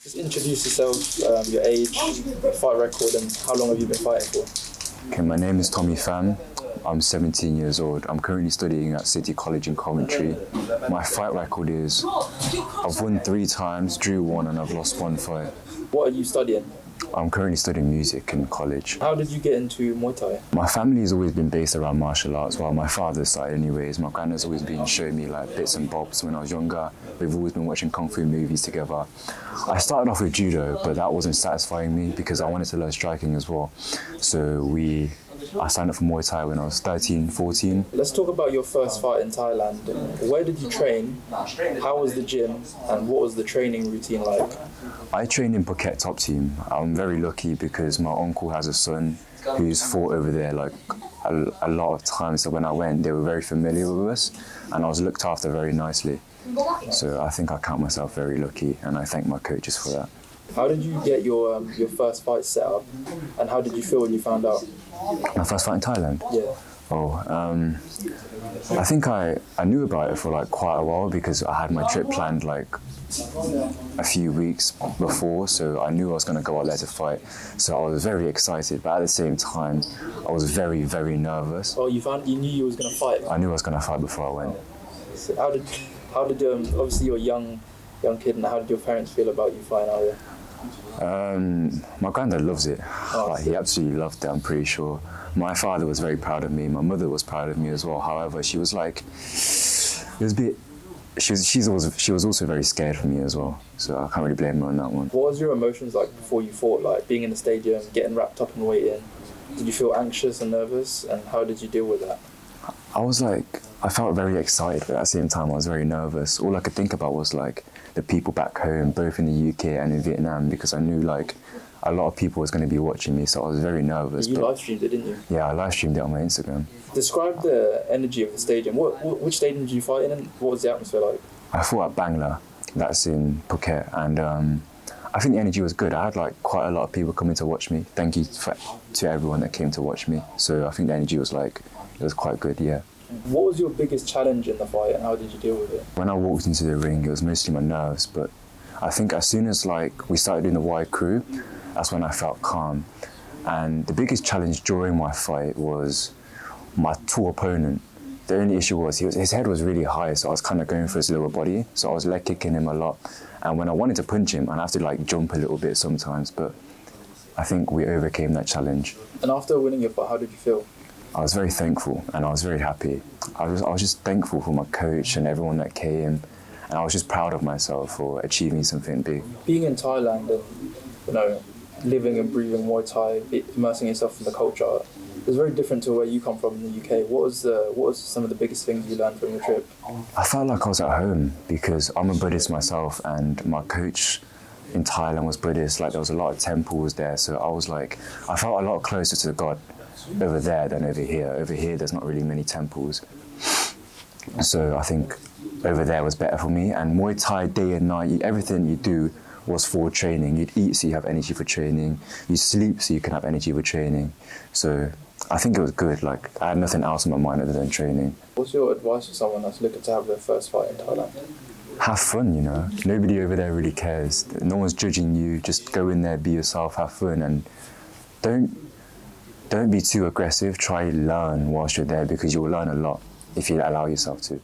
Just introduce yourself, your age, fight record, and how long have you been fighting for? Okay, my name is Pham. I'm 17 years old. I'm currently studying at City College in Coventry. My fight record is I've won 3 times, drew 1, and I've lost 1 fight. What are you studying? I'm currently studying music in college. How did you get into Muay Thai? My family has always been based around martial arts. Well, my father's side anyways. My granddad's always been showing me like bits and bobs when I was younger. We've always been watching Kung Fu movies together. I started off with judo, but that wasn't satisfying me because I wanted to learn striking as well. So I signed up for Muay Thai when I was 13, 14. Let's talk about your first fight in Thailand. Where did you train? How was the gym? And what was the training routine like? I trained in Phuket Top Team. I'm very lucky because my uncle has a son who's fought over there like a lot of times. So when I went, they were very familiar with us and I was looked after very nicely. So I think I count myself very lucky and I thank my coaches for that. How did you get your first fight set up and how did you feel when you found out? My first fight in Thailand? Yeah. I think I knew about it for like quite a while because I had my trip planned like a few weeks before, so I knew I was going to go out there to fight. So I was very excited, but at the same time, I was very, very nervous. Oh, you knew you was going to fight? I knew I was going to fight before I went. So how did obviously you're a young kid, and how did your parents feel about you fighting out there? My granddad loves it. He absolutely loved it, I'm pretty sure. My father was very proud of me. My mother was proud of me as well. However, she was like, it was a bit, she was also very scared for me as well. So I can't really blame her on that one. What was your emotions like before you fought? Like being in the stadium, getting wrapped up and waiting. Did you feel anxious and nervous? And how did you deal with that? I felt very excited, but at the same time I was very nervous. All I could think about was like the people back home, both in the UK and in Vietnam, because I knew like a lot of people was going to be watching me, so I was very nervous. You live streamed it, didn't you? Yeah, I live streamed it on my Instagram. Describe the energy of the stadium. Which stadium did you fight in and what was the atmosphere like? I fought at Bangla, that's in Phuket, and I think the energy was good. I had like quite a lot of people coming to watch me. Thank you to everyone that came to watch me. So I think the energy was quite good, yeah. What was your biggest challenge in the fight and how did you deal with it? When I walked into the ring, it was mostly my nerves, but I think as soon as we started doing the wide crew, that's when I felt calm. And the biggest challenge during my fight was my tall opponent. The only issue was his head was really high, so I was kind of going for his lower body, so I was leg kicking him a lot. And when I wanted to punch him, I'd have to like jump a little bit sometimes, but I think we overcame that challenge. And after winning your fight, how did you feel? I was very thankful and I was very happy. I was just thankful for my coach and everyone that came, and I was just proud of myself for achieving something big. Being in Thailand and living and breathing Muay Thai, immersing yourself in the culture, it's very different to where you come from in the UK. What was some of the biggest things you learned from your trip? I felt like I was at home because I'm a Buddhist myself and my coach in Thailand was Buddhist. Like there was a lot of temples there, so I felt a lot closer to God over there than over here. Over here, there's not really many temples. So I think over there was better for me. And Muay Thai, day and night, everything you do was for training. You'd eat so you have energy for training. You sleep so you can have energy for training. So I think it was good. Like I had nothing else in my mind other than training. What's your advice for someone that's looking to have their first fight in Thailand? Have fun, Nobody over there really cares. No one's judging you. Just go in there, be yourself, have fun, and don't be too aggressive. Try learn whilst you're there because you'll learn a lot if you allow yourself to.